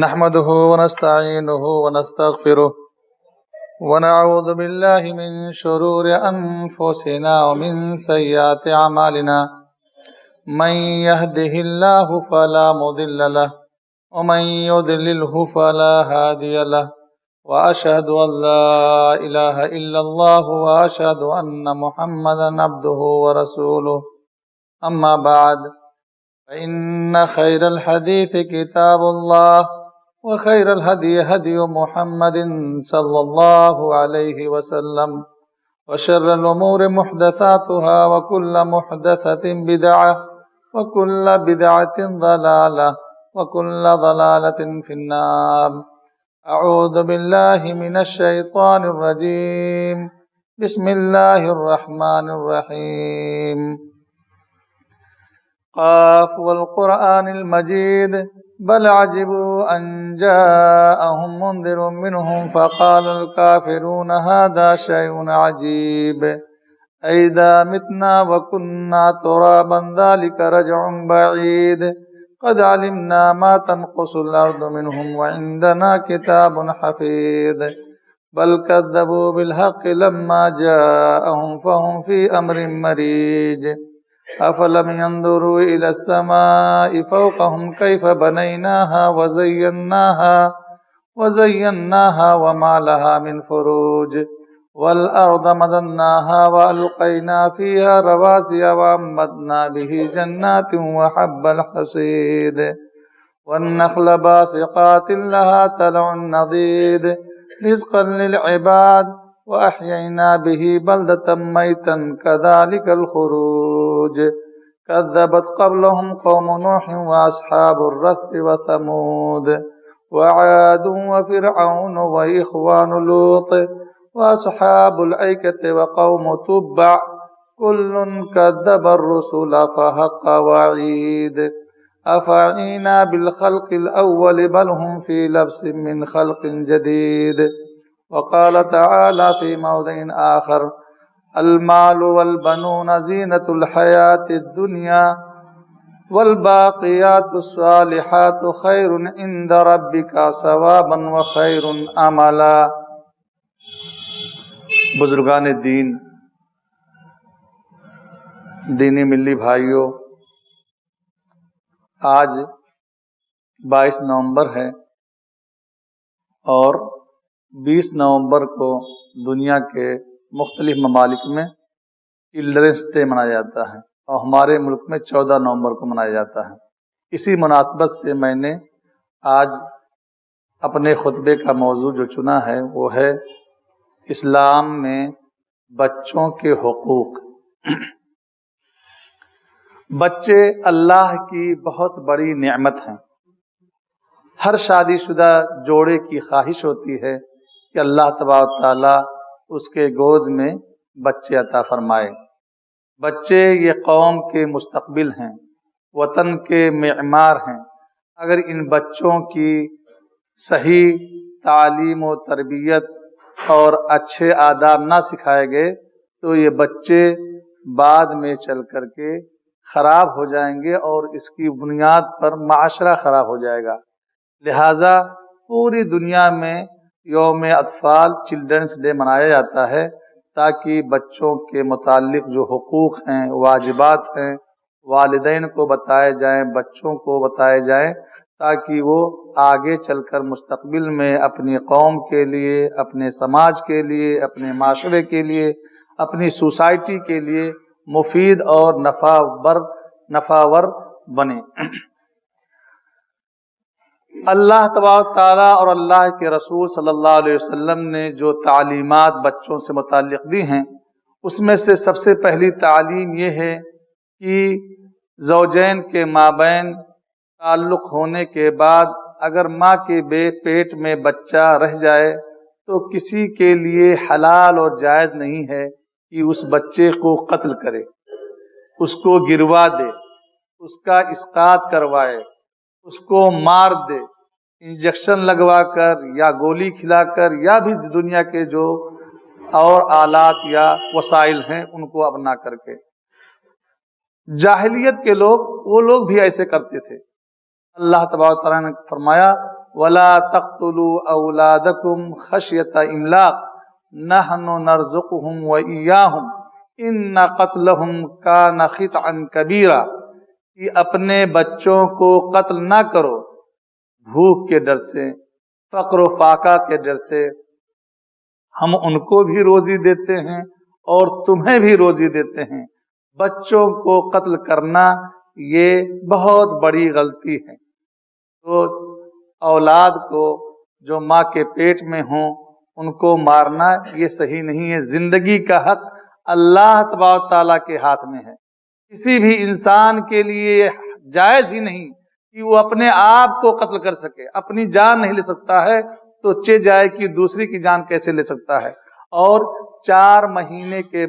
نحمده ونستعينه ونستغفره ونعوذ بالله من شرور أنفسنا ومن سيئات أعمالنا من يهده الله فلا مضل له ومن يضلله فلا هادي له وأشهد أن لا إله إلا الله وأشهد أن محمدا عبده ورسوله أما بعد فإن خير الحديث كتاب الله وخير الهدي هدي محمد صلى الله عليه وسلم وشر الأمور محدثاتها وكل محدثة بدعة وكل بدعة ضلالة وكل ضلالة في النار. أعوذ بالله من الشيطان الرجيم. بسم الله الرحمن الرحيم. قاف والقرآن المجيد بل عجبوا أن جاءهم منذر منهم فقال الكافرون هذا شيء عجيب أئذا متنا وكنا ترابا ذلك رجع بعيد قد علمنا ما تنقص الأرض منهم وعندنا كتاب حفيظ بل كذبوا بالحق لما جاءهم فهم في أمر مريج أفلم ينظروا إلى السماء فوقهم كيف بنيناها وزيناها وما لها من فروج والأرض مددناها وألقينا فيها رواسي وأنبتنا به جنات وحب الحصيد والنخل باسقات لها طلع نضيد رزقا للعباد وأحيينا به بلدة ميتا كذلك الخروج كذبت قبلهم قوم نوح وأصحاب الرث وثمود وعاد وفرعون وإخوان لوط وأصحاب الأيكة وقوم تبع كل كذب الرسل فحق وعيد أفعينا بالخلق الأول بل هم في لبس من خلق جديد. وقال تعالى في موضع آخر المال والبنون زينة الحياة الدنيا والباقيات الصالحات خير عند ربك ثوابا وخير عملا. بزرگان دین، دینی ملی بھائیوں، آج 22 نومبر ہے اور 20 نومبر کو دنیا کے مختلف ممالک میں چلڈرنس ڈے منایا جاتا ہے اور ہمارے ملک میں 14 نومبر کو منایا جاتا ہے. اسی مناسبت سے میں نے آج اپنے خطبے کا موضوع جو چنا ہے وہ ہے اسلام میں بچوں کے حقوق. بچے اللہ کی بہت بڑی نعمت ہیں. ہر شادی شدہ جوڑے کی خواہش ہوتی ہے کہ اللہ تبارک تعالیٰ اس کے گود میں بچے عطا فرمائے. بچے یہ قوم کے مستقبل ہیں، وطن کے معمار ہیں. اگر ان بچوں کی صحیح تعلیم و تربیت اور اچھے آداب نہ سکھائے گئے تو یہ بچے بعد میں چل کر کے خراب ہو جائیں گے اور اس کی بنیاد پر معاشرہ خراب ہو جائے گا. لہٰذا پوری دنیا میں یوم اطفال چلڈرنس ڈے منایا جاتا ہے تاکہ بچوں کے متعلق جو حقوق ہیں، واجبات ہیں، والدین کو بتائے جائیں، بچوں کو بتائے جائیں تاکہ وہ آگے چل کر مستقبل میں اپنی قوم کے لیے، اپنے سماج کے لیے، اپنے معاشرے کے لیے، اپنی سوسائٹی کے لیے مفید اور نفعور بنے. اللہ تبارک تعالیٰ اور اللہ کے رسول صلی اللہ علیہ وسلم نے جو تعلیمات بچوں سے متعلق دی ہیں اس میں سے سب سے پہلی تعلیم یہ ہے کہ زوجین کے مابین تعلق ہونے کے بعد اگر ماں کے پیٹ میں بچہ رہ جائے تو کسی کے لیے حلال اور جائز نہیں ہے کہ اس بچے کو قتل کرے، اس کو گروا دے، اس کا اسقاط کروائے، اس کو مار دے، انجیکشن لگوا کر یا گولی کھلا کر یا بھی دنیا کے جو اور آلات یا وسائل ہیں ان کو اپنا کر کے. جاہلیت کے لوگ وہ لوگ بھی ایسے کرتے تھے. اللہ تبارک تعالیٰ نے فرمایا ولا تقتلوا اولادکم خشیۃ املاق نحن نرزقهم وإیاہم ان قتلهم کان خطئا کبیرا، کہ اپنے بچوں کو قتل نہ کرو بھوک کے ڈر سے، فقر و فاقہ کے ڈر سے، ہم ان کو بھی روزی دیتے ہیں اور تمہیں بھی روزی دیتے ہیں، بچوں کو قتل کرنا یہ بہت بڑی غلطی ہے۔ تو اولاد کو جو ماں کے پیٹ میں ہوں ان کو مارنا یہ صحیح نہیں ہے۔ زندگی کا حق اللہ تبارک تعالیٰ کے ہاتھ میں ہے، کسی بھی انسان کے لیے جائز ہی نہیں کہ وہ اپنے آپ کو قتل کر سکے، اپنی جان نہیں لے سکتا ہے تو چہ جائے کہ دوسری کی جان کیسے لے سکتا ہے۔ اور 4 مہینے کے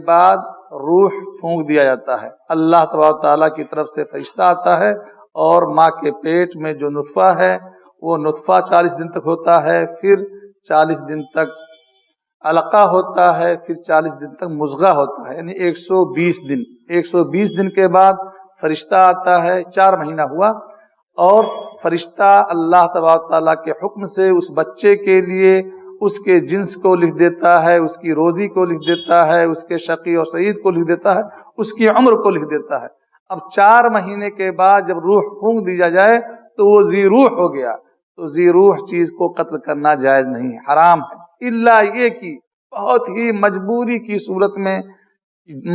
بعد روح پھونک دیا جاتا ہے، اللہ تبارک تعالیٰ کی طرف سے فرشتہ آتا ہے اور ماں کے پیٹ میں جو نطفہ ہے وہ نطفہ 40 دن تک ہوتا ہے، پھر 40 دن تک علقہ ہوتا ہے، پھر 40 دن تک مضغہ ہوتا ہے، یعنی 120 دن کے بعد فرشتہ آتا ہے۔ 4 مہینہ ہوا اور فرشتہ اللہ تبارک تعالیٰ کے حکم سے اس بچے کے لیے اس کے جنس کو لکھ دیتا ہے، اس کی روزی کو لکھ دیتا ہے، اس کے شقی اور سعید کو لکھ دیتا ہے، اس کی عمر کو لکھ دیتا ہے۔ اب 4 مہینے کے بعد جب روح پھونک دیا جائے تو وہ ذی روح ہو گیا، تو ذی روح چیز کو قتل کرنا جائز نہیں، حرام ہے، الا یہ کہ بہت ہی مجبوری کی صورت میں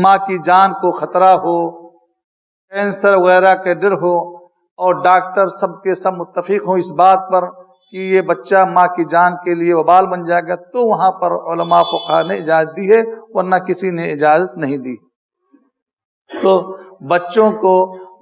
ماں کی جان کو خطرہ ہو، کینسر وغیرہ کے ڈر ہو اور ڈاکٹر سب کے سب متفق ہوں اس بات پر کہ یہ بچہ ماں کی جان کے لیے وبال بن جائے گا، تو وہاں پر علماء فقہا نے اجازت دی ہے، ورنہ کسی نے اجازت نہیں دی۔ تو بچوں کو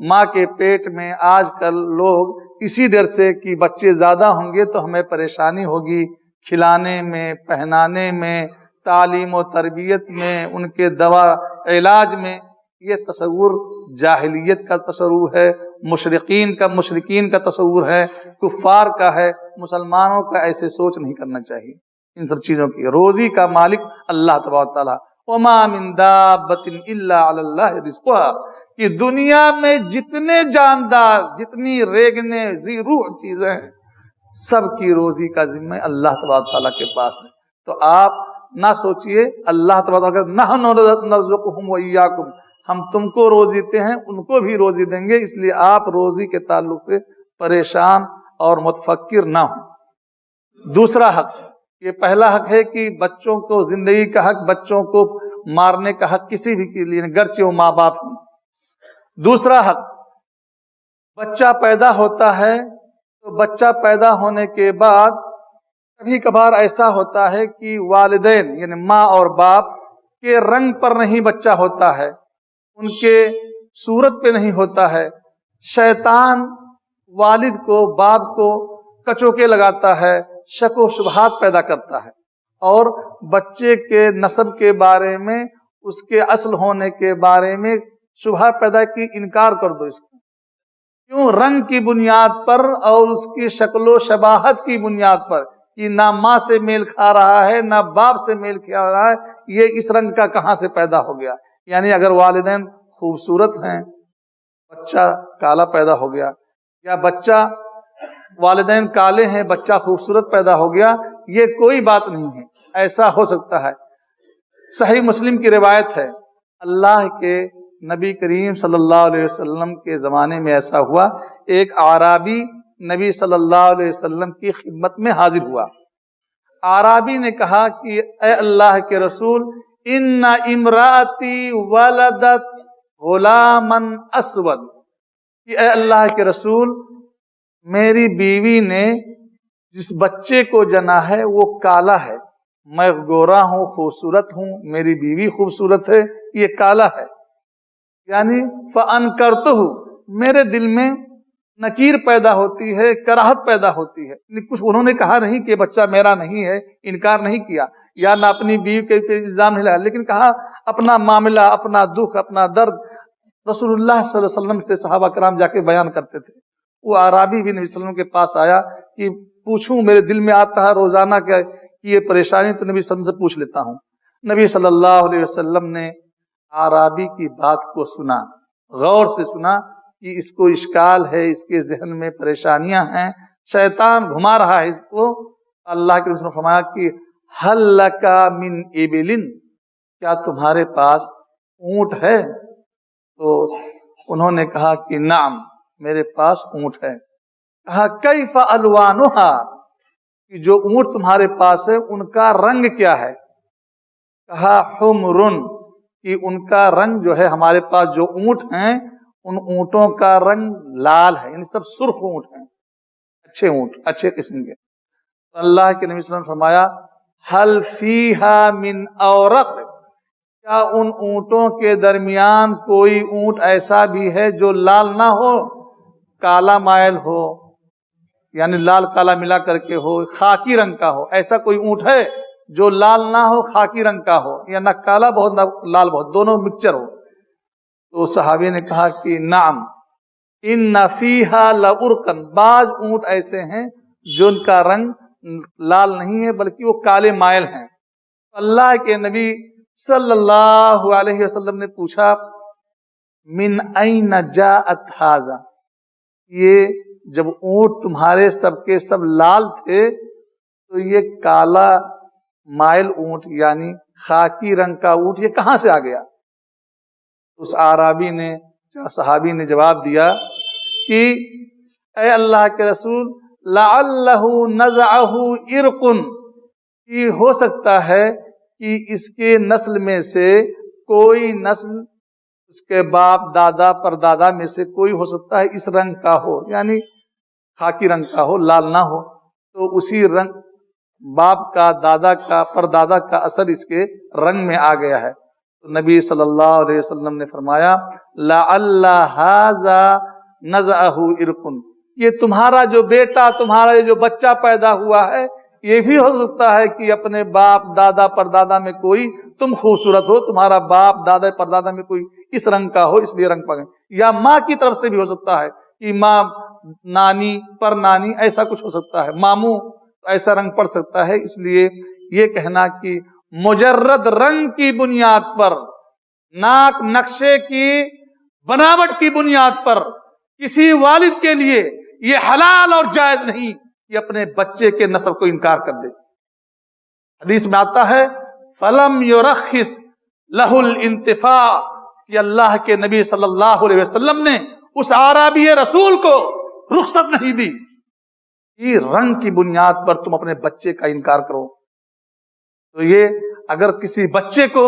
ماں کے پیٹ میں آج کل لوگ اسی ڈر سے کہ بچے زیادہ ہوں گے تو ہمیں پریشانی ہوگی، کھلانے میں، پہنانے میں، تعلیم و تربیت میں، ان کے دوا علاج میں، یہ تصور جاہلیت کا تصور ہے، مشرکین کا تصور ہے، کفار کا ہے۔ مسلمانوں کا ایسے سوچ نہیں کرنا چاہیے ان سب چیزوں کی۔ روزی کا مالک اللہ تبارک تعالیٰ، وما من دابۃ الا علی اللہ رزقها، کہ دنیا میں جتنے جاندار، جتنی ریگنے ذی روح چیزیں ہیں، سب کی روزی کا ذمہ اللہ تبارک تعالیٰ کے پاس ہے۔ تو آپ نہ سوچئے، اللہ تبارک تعالیٰ نحن نرزقهم وإیاکم، ہم تم کو روزی دیتے ہیں، ان کو بھی روزی دیں گے، اس لیے آپ روزی کے تعلق سے پریشان اور متفکر نہ ہوں۔ دوسرا حق، یہ پہلا حق ہے کہ بچوں کو زندگی کا حق، بچوں کو مارنے کا حق کسی بھی کے لیے، گرچہ وہ ماں باپ ہوں۔ دوسرا حق، بچہ پیدا ہوتا ہے تو بچہ پیدا ہونے کے بعد کبھی کبھار ایسا ہوتا ہے کہ والدین یعنی ماں اور باپ کے رنگ پر نہیں بچہ ہوتا ہے، ان کے صورت پہ نہیں ہوتا ہے، شیطان والد کو، باپ کو کچوکے لگاتا ہے، شک و شبہات پیدا کرتا ہے، اور بچے کے نسب کے بارے میں، اس کے اصل ہونے کے بارے میں شبہ پیدا کی، انکار کر دو اس کو، کیوں؟ رنگ کی بنیاد پر اور اس کی شکل و شباہت کی بنیاد پر، کہ نہ ماں سے میل کھا رہا ہے نہ باپ سے میل کھا رہا ہے، یہ اس رنگ کا کہاں سے پیدا ہو گیا؟ یعنی اگر والدین خوبصورت ہیں، بچہ کالا پیدا ہو گیا، یا بچہ والدین کالے ہیں، بچہ خوبصورت پیدا ہو گیا، یہ کوئی بات نہیں ہے، ایسا ہو سکتا ہے۔ صحیح مسلم کی روایت ہے، اللہ کے نبی کریم صلی اللہ علیہ وسلم کے زمانے میں ایسا ہوا، ایک اعرابی نبی صلی اللہ علیہ وسلم کی خدمت میں حاضر ہوا۔ اعرابی نے کہا کہ اے اللہ کے رسول، ان امراتی ولدت غلاما اسود، کہ اے اللہ کے رسول، میری بیوی نے جس بچے کو جنا ہے وہ کالا ہے، میں گورا ہوں، خوبصورت ہوں، میری بیوی خوبصورت ہے، یہ کالا ہے، یعنی فَأَنْكَرْتُهُ، میرے دل میں نکیر پیدا ہوتی ہے، کراہت پیدا ہوتی ہے۔ کچھ انہوں نے کہا نہیں کہ بچہ میرا نہیں ہے، انکار نہیں کیا، یا نہ اپنی بیوی کے الزام نہیں لگایا، لیکن کہا اپنا معاملہ، اپنا دکھ، اپنا درد رسول اللہ صلی اللہ علیہ وسلم سے صحابہ کرام جا کے بیان کرتے تھے۔ وہ اعرابی بھی نبی صلی اللہ علیہ وسلم کے پاس آیا کہ پوچھوں، میرے دل میں آتا ہے روزانہ کہ یہ پریشانی، تو نبی صلی اللہ علیہ وسلم سے پوچھ لیتا ہوں۔ نبی صلی اللہ علیہ وسلم نے اعرابی کی بات کو سنا، غور سے سنا، کہ اس کو اشکال ہے، اس کے ذہن میں پریشانیاں ہیں، شیطان گھما رہا ہے اس کو، اللہ کے رسول نے فرمایا کہ ہل لکا من ابل، کیا تمہارے پاس اونٹ ہے؟ تو انہوں نے کہا کہ نعم، میرے پاس اونٹ ہے۔ کہا کیف الوانھا، کہ جو اونٹ تمہارے پاس ہے ان کا رنگ کیا ہے؟ کہا حمرن، کہ ان کا رنگ جو ہے ہمارے پاس جو اونٹ ہیں ان اونٹوں کا رنگ لال ہے، یعنی سب سرخ اونٹ ہیں، اچھے اونٹ، اچھے قسم کے۔ اللہ کے نبی صلی اللہ علیہ وسلم نے فرمایا حل فیہا من اورق، کیا ان اونٹوں کے درمیان کوئی اونٹ ایسا بھی ہے جو لال نہ ہو، کالا مائل ہو، یعنی لال کالا ملا کر کے ہو، خاکی رنگ کا ہو؟ ایسا کوئی اونٹ ہے جو لال نہ ہو، خاکی رنگ کا ہو، یا نہ کالا بہت نہ لال بہت، دونوں مکسچر ہو؟ تو صحابی نے کہا کہ نعم ان فیہا لعرقن، بعض اونٹ ایسے ہیں جو ان کا رنگ لال نہیں ہے بلکہ وہ کالے مائل ہیں۔ اللہ کے نبی صلی اللہ علیہ وسلم نے پوچھا من این جاءت ھذا، یہ جب اونٹ تمہارے سب کے سب لال تھے تو یہ کالا مائل اونٹ یعنی خاکی رنگ کا اونٹ یہ کہاں سے آ گیا؟ اس اعرابی نے، صحابی نے جواب دیا کہ اے اللہ کے رسول لعلہ نزعہ عرق، کہ ہو سکتا ہے کہ اس کے نسل میں سے کوئی نسل، اس کے باپ دادا پردادا میں سے کوئی ہو سکتا ہے اس رنگ کا ہو، یعنی خاکی رنگ کا ہو، لال نہ ہو، تو اسی رنگ باپ کا، دادا کا، پردادا کا اثر اس کے رنگ میں آ گیا ہے۔ تو نبی صلی اللہ علیہ وسلم نے فرمایا لعل ھذا نزعہ عرق، یہ تمہارا جو بیٹا، تمہارا جو بچہ پیدا ہوا ہے، یہ بھی ہو سکتا ہے کہ اپنے باپ دادا پردادا میں کوئی، تم خوبصورت ہو، تمہارا باپ دادا پردادا میں کوئی اس رنگ کا ہو اس لیے رنگ پکڑے، یا ماں کی طرف سے بھی ہو سکتا ہے کہ ماں، نانی، پر نانی، ایسا کچھ ہو سکتا ہے، ماموں ایسا رنگ پڑ سکتا ہے۔ اس لیے یہ کہنا کہ مجرد رنگ کی بنیاد پر، ناک نقشے کی بناوٹ کی بنیاد پر کسی والد کے لیے یہ حلال اور جائز نہیں کہ اپنے بچے کے نسب کو انکار کر دے۔ حدیث میں آتا ہے فلم یرخص لہ الانتفاع، کہ اللہ کے نبی صلی اللہ علیہ وسلم نے اس اعرابی رسول کو رخصت نہیں دی کہ رنگ کی بنیاد پر تم اپنے بچے کا انکار کرو۔ تو یہ اگر کسی بچے کو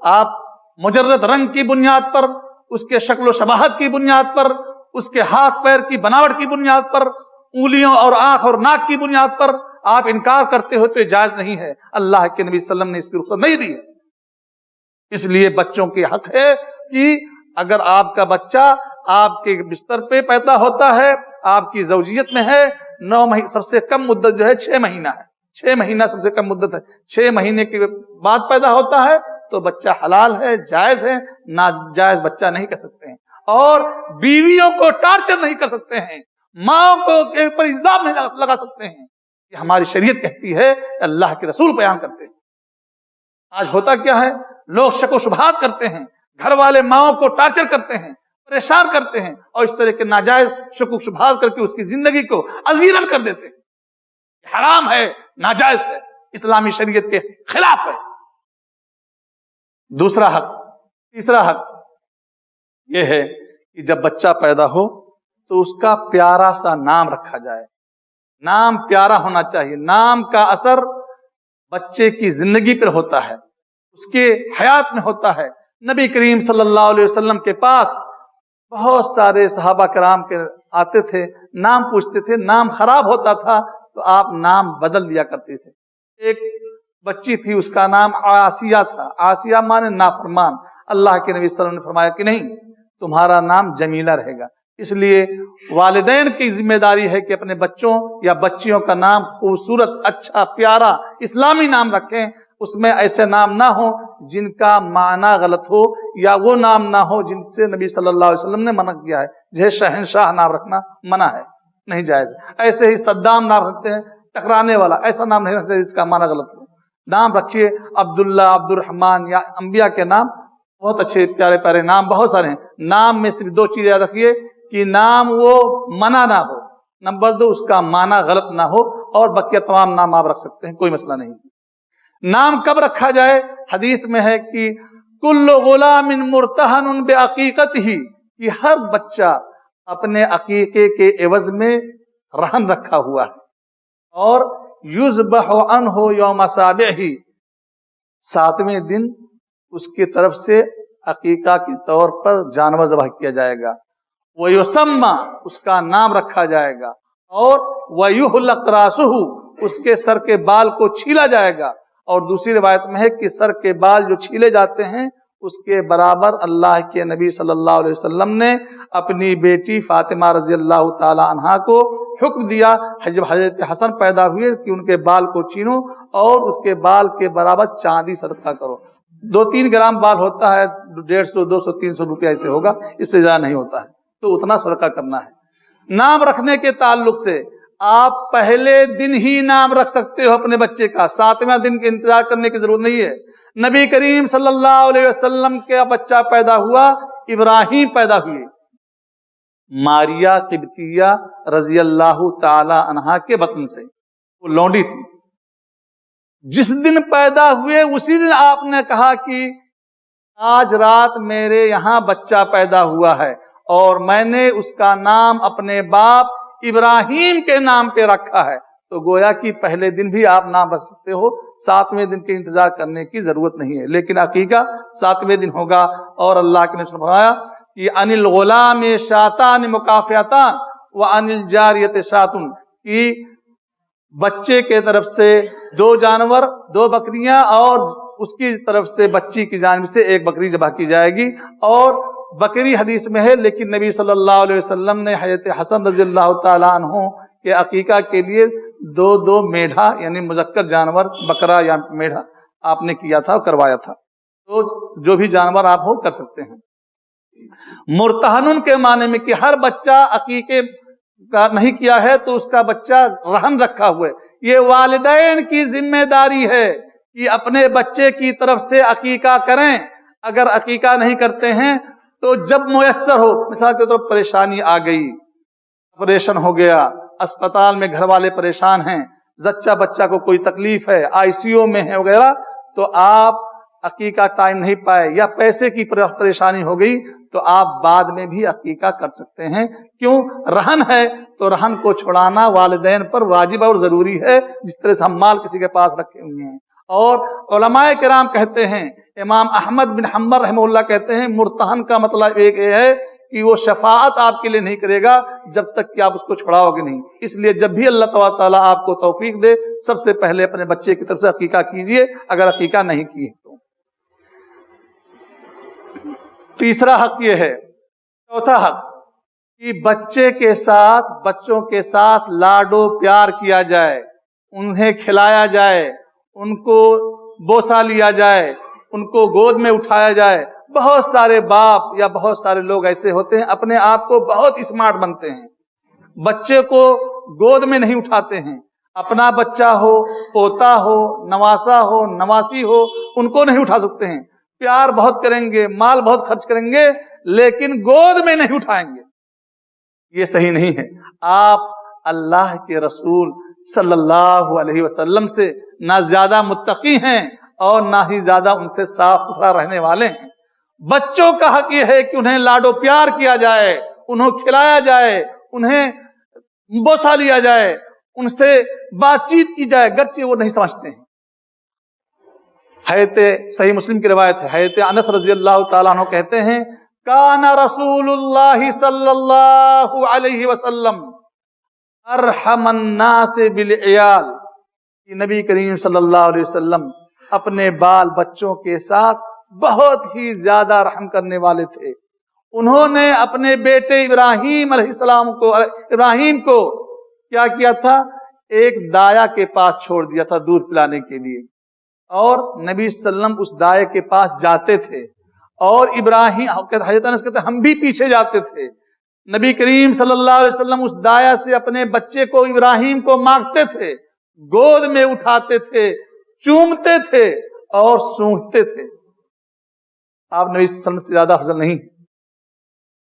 آپ مجرد رنگ کی بنیاد پر، اس کے شکل و شباہت کی بنیاد پر، اس کے ہاتھ پیر کی بناوٹ کی بنیاد پر، انگلیوں اور آنکھ اور ناک کی بنیاد پر آپ انکار کرتے ہو تو یہ جائز نہیں ہے، اللہ کے نبی صلی اللہ علیہ وسلم نے اس کی رخصت نہیں دی ہے۔ اس لیے بچوں کی حق ہے کہ اگر آپ کا بچہ آپ کے بستر پہ پیدا ہوتا ہے، آپ کی زوجیت میں ہے، 9 مہینے، سب سے کم مدت جو ہے 6 مہینہ ہے، 6 مہینہ سب سے کم مدت ہے، 6 مہینے کے بعد پیدا ہوتا ہے تو بچہ حلال ہے، جائز ہے، ناجائز بچہ نہیں کر سکتے ہیں۔ اور بیویوں کو ٹارچر نہیں کر سکتے ہیں، ماں کو کے اوپر الزام نہیں لگا سکتے ہیں، یہ ہماری شریعت کہتی ہے، اللہ کے رسول بیان کرتے ہیں۔ آج ہوتا کیا ہے، لوگ شک و شبہات کرتے ہیں، گھر والے ماؤں کو ٹارچر کرتے ہیں، پریشان کرتے ہیں، اور اس طرح کے ناجائز شک و شبہات کر کے اس کی زندگی کو ازیرن کر دیتے ہیں۔ حرام ہے، ناجائز ہے، اسلامی شریعت کے خلاف ہے۔ دوسرا حق، تیسرا حق یہ ہے کہ جب بچہ پیدا ہو تو اس کا پیارا سا نام رکھا جائے، نام پیارا ہونا چاہیے۔ نام کا اثر بچے کی زندگی پر ہوتا ہے، اس کے حیات میں ہوتا ہے۔ نبی کریم صلی اللہ علیہ وسلم کے پاس بہت سارے صحابہ کرام کے آتے تھے، نام پوچھتے تھے، نام خراب ہوتا تھا تو آپ نام بدل دیا کرتے تھے۔ ایک بچی تھی، اس کا نام آسیہ تھا، آسیہ مانے نافرمان۔ اللہ کے نبی صلی اللہ علیہ وسلم نے فرمایا کہ نہیں، تمہارا نام جمیلہ رہے گا۔ اس لیے والدین کی ذمہ داری ہے کہ اپنے بچوں یا بچیوں کا نام خوبصورت، اچھا، پیارا اسلامی نام رکھیں، اس میں ایسے نام نہ ہو جن کا معنی غلط ہو، یا وہ نام نہ ہو جن سے نبی صلی اللہ علیہ وسلم نے منع کیا ہے، جیسے شہنشاہ نام رکھنا منع ہے، نہیں جائز۔ ایسے ہی صدام نام رکھتے ہیں، ٹکرانے والا، ایسا نام نہیں رکھتے جس کا معنی غلط ہو۔ نام رکھیے عبداللہ، عبد الرحمن، یا انبیاء کے نام بہت اچھے پیارے پیارے نام بہت سارے ہیں۔ نام میں صرف 2 چیزیں یاد رکھیے، کہ نام وہ منع نہ ہو، نمبر 2 اس کا معنی غلط نہ ہو، اور بقیہ تمام نام آپ رکھ سکتے ہیں، کوئی مسئلہ نہیں۔ نام کب رکھا جائے؟ حدیث میں ہے کہ کل غلام مرتہن بعقیقتہ، کہ ہر بچہ اپنے عقیقے کے عوض میں رہن رکھا ہوا ہے، اور یذبح عنہ یوم سابعہ، 7ویں دن اس کی طرف سے عقیقہ کے طور پر جانور ذبح کیا جائے گا، وَيُسَمَّى، اس کا نام رکھا جائے گا، اور وَيُحْلَقْ رَأْسُهُ، اس کے سر کے بال کو چھیلا جائے گا۔ اور دوسری روایت میں ہے کہ سر کے بال جو چھیلے جاتے ہیں اس کے برابر اللہ کے نبی صلی اللہ علیہ وسلم نے اپنی بیٹی فاطمہ رضی اللہ تعالی عنہا کو حکم دیا، جب حضرت حسن پیدا ہوئے، کہ ان کے بال کو چینو اور اس کے بال کے برابر چاندی صدقہ کرو۔ 2-3 گرام بال ہوتا ہے، 150 200 300 روپیہ ایسے ہوگا، اس سے زیادہ نہیں ہوتا ہے، تو اتنا صدقہ کرنا ہے۔ نام رکھنے کے تعلق سے آپ پہلے دن ہی نام رکھ سکتے ہو اپنے بچے کا، 7واں دن کے انتظار کرنے کی ضرورت نہیں ہے۔ نبی کریم صلی اللہ علیہ وسلم کا بچہ پیدا ہوا، ابراہیم پیدا ہوئے، ماریا قبطیہ رضی اللہ تعالی عنہا کے بطن سے، وہ لونڈی تھی۔ جس دن پیدا ہوئے اسی دن آپ نے کہا کہ آج رات میرے یہاں بچہ پیدا ہوا ہے، اور میں نے اس کا نام اپنے باپ ابراہیم کے نام پہ رکھا ہے۔ تو گویا کہ پہلے دن بھی آپ نام رکھ سکتے ہو، 7ویں دن کے انتظار کرنے کی ضرورت نہیں ہے، لیکن عقیقہ 7ویں دن ہوگا۔ اور اللہ کے نبی نے فرمایا کہ ان الغلام شاتان مکافئتان وان الجاریۃ شاتن، کہ بچے کے طرف سے 2 جانور، 2 بکریاں، اور اس کی طرف سے بچی کی جانب سے 1 بکری ذبح کی جائے گی۔ اور بکری حدیث میں ہے، لیکن نبی صلی اللہ علیہ وسلم نے حضرت حسن رضی اللہ تعالیٰ عنہ کے عقیقہ کے لیے 2 میڑھا، یعنی مذکر جانور، بکرا یا میڑھا آپ نے کیا تھا، کروایا تھا۔ تو جو بھی جانور آپ ہو کر سکتے ہیں۔ مرتہن کے معنی میں کہ ہر بچہ عقیقے کا نہیں کیا ہے تو اس کا بچہ رہن رکھا ہوا ہے۔ یہ والدین کی ذمہ داری ہے کہ اپنے بچے کی طرف سے عقیقہ کریں۔ اگر عقیقہ نہیں کرتے ہیں تو جب میسر ہو، مثال کے طور پر پریشانی آ گئی، آپریشن ہو گیا، اسپتال میں گھر والے پریشان ہیں، زچہ بچہ کو کوئی تکلیف ہے، ICU میں ہے وغیرہ، تو آپ عقیقہ ٹائم نہیں پائے یا پیسے کی پریشانی ہو گئی تو آپ بعد میں بھی عقیقہ کر سکتے ہیں۔ کیوں؟ رہن ہے تو رہن کو چھڑانا والدین پر واجب اور ضروری ہے، جس طرح سے ہم مال کسی کے پاس رکھے ہوئے ہیں۔ اور علماء کرام کہتے ہیں، امام احمد بن حنبل رحمہ اللہ کہتے ہیں، مرتہن کا مطلب ایک یہ ہے کہ وہ شفاعت آپ کے لیے نہیں کرے گا جب تک کہ آپ اس کو چھڑاؤ گے نہیں۔ اس لیے جب بھی اللہ تعالیٰ آپ کو توفیق دے، سب سے پہلے اپنے بچے کی طرف سے عقیقہ کیجئے، اگر عقیقہ نہیں کی تو۔ تیسرا حق یہ ہے، چوتھا حق، کہ بچوں کے ساتھ لاڈ و پیار کیا جائے، انہیں کھلایا جائے، ان کو بوسہ لیا جائے، ان کو گود میں اٹھایا جائے۔ بہت سارے باپ یا بہت سارے لوگ ایسے ہوتے ہیں، اپنے آپ کو بہت اسمارٹ بنتے ہیں، بچے کو گود میں نہیں اٹھاتے ہیں۔ اپنا بچہ ہو، پوتا ہو، نواسا ہو، نواسی ہو، ان کو نہیں اٹھا سکتے ہیں۔ پیار بہت کریں گے، مال بہت خرچ کریں گے، لیکن گود میں نہیں اٹھائیں گے، یہ صحیح نہیں ہے۔ آپ اللہ کے رسول صلی اللہ علیہ وسلم سے نہ زیادہ متقی ہیں اور نہ ہی زیادہ ان سے صاف ستھرا رہنے والے ہیں۔ بچوں کا حق یہ ہے کہ انہیں لاڈ و پیار کیا جائے، انہیں کھلایا جائے، انہیں بوسہ لیا جائے، ان سے بات چیت کی جائے، گرچہ وہ نہیں سمجھتے ہیں۔ حضرت صحیح مسلم کی روایت ہے، حضرت انس رضی اللہ تعالیٰ عنہ کہتے ہیں، کان رسول اللہ صلی اللہ علیہ وسلم ارحم الناس بالعیال، کہ نبی کریم صلی اللہ علیہ وسلم اپنے بال بچوں کے ساتھ بہت ہی زیادہ رحم کرنے والے تھے۔ انہوں نے اپنے بیٹے ابراہیم علیہ السلام کو کیا کیا تھا؟ ایک دایا کے پاس چھوڑ دیا تھا دودھ پلانے کے لیے، اور نبی صلی اللہ علیہ وسلم اس دائے کے پاس جاتے تھے، اور ابراہیم حضرت انس کہتے ہیں ہم بھی پیچھے جاتے تھے۔ نبی کریم صلی اللہ علیہ وسلم اس دایا سے اپنے بچے کو، ابراہیم کو مانگتے تھے، گود میں اٹھاتے تھے، چومتے تھے اور سونگتے تھے۔ آپ نبی صلی اللہ علیہ وسلم سے زیادہ افضل نہیں۔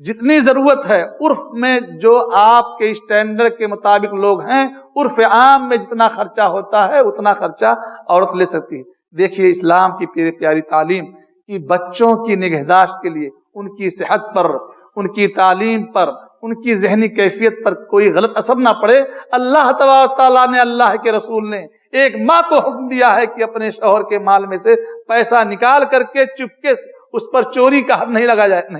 جتنی ضرورت ہے عرف میں جو آپ کے اسٹینڈرڈ کے مطابق لوگ ہیں، عرف عام میں جتنا خرچہ ہوتا ہے اتنا خرچہ عورت لے سکتی ہے۔ دیکھیے اسلام کی پیاری تعلیم کہ بچوں کی نگہداشت کے لیے ان کی صحت پر، ان کی تعلیم پر، ان کی ذہنی کیفیت پر کوئی غلط اثر نہ پڑے، اللہ تبارک تعالیٰ نے، اللہ کے رسول نے ایک ماں کو حکم دیا ہے کہ اپنے شوہر کے مال میں سے پیسہ نکال کر کے چپکے اس پر چوری کا حد نہیں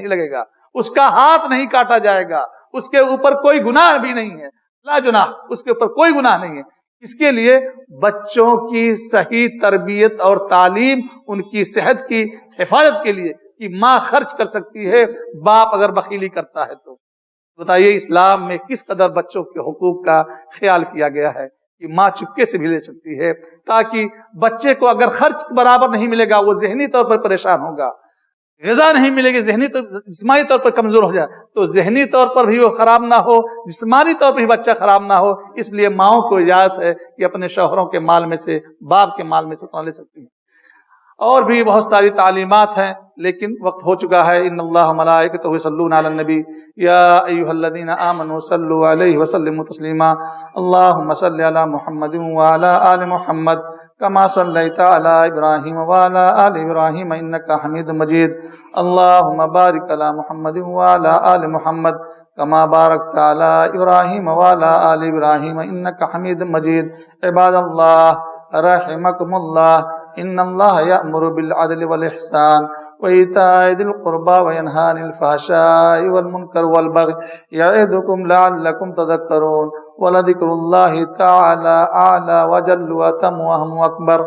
لگے گا، اس کا ہاتھ نہیں کاٹا جائے گا، اس کے اوپر کوئی گناہ بھی نہیں ہے، لا جناح، اس کے اوپر کوئی گناہ نہیں ہے۔ اس کے لیے بچوں کی صحیح تربیت اور تعلیم، ان کی صحت کی حفاظت کے لیے کہ ماں خرچ کر سکتی ہے، باپ اگر بخیلی کرتا ہے تو بتائیے اسلام میں کس قدر بچوں کے حقوق کا خیال کیا گیا ہے کہ ماں چپکے سے بھی لے سکتی ہے، تاکہ بچے کو اگر خرچ برابر نہیں ملے گا وہ ذہنی طور پر پریشان ہوگا، غذا نہیں ملے گی، جسمانی طور پر کمزور ہو جائے تو ذہنی طور پر بھی وہ خراب نہ ہو، جسمانی طور پر بھی بچہ خراب نہ ہو۔ اس لیے ماؤں کو اجازت ہے کہ اپنے شوہروں کے مال میں سے، باپ کے مال میں سے اتنا لے سکتی ہیں۔ اور بھی بہت ساری تعلیمات ہیں لیکن وقت ہو چکا ہے۔ ان اللہ ملائکتہ یصلون علی النبی یا ایھا الذین آمنوا صلوا علیہ وسلموا تسلیما اللہم صل علی محمد وعلی آل محمد کما صلیت علی ابراہیم وعلی آل ابراہیم انک حمید مجید اللہم بارک علی محمد وعلی آل محمد کما بارکت علی ابراہیم وعلی آل ابراہیم انک حمید مجید۔ عباد اللہ رحمکم اللہ، ان اللہ یأمر بالعدل والإحسان وإیتاء ذی القربى وینہی عن الفحشاء والمنکر والبغی یعظکم لعلکم تذکرون ولذکر اللہ تعالی اعلی وجل واتم واہم اکبر۔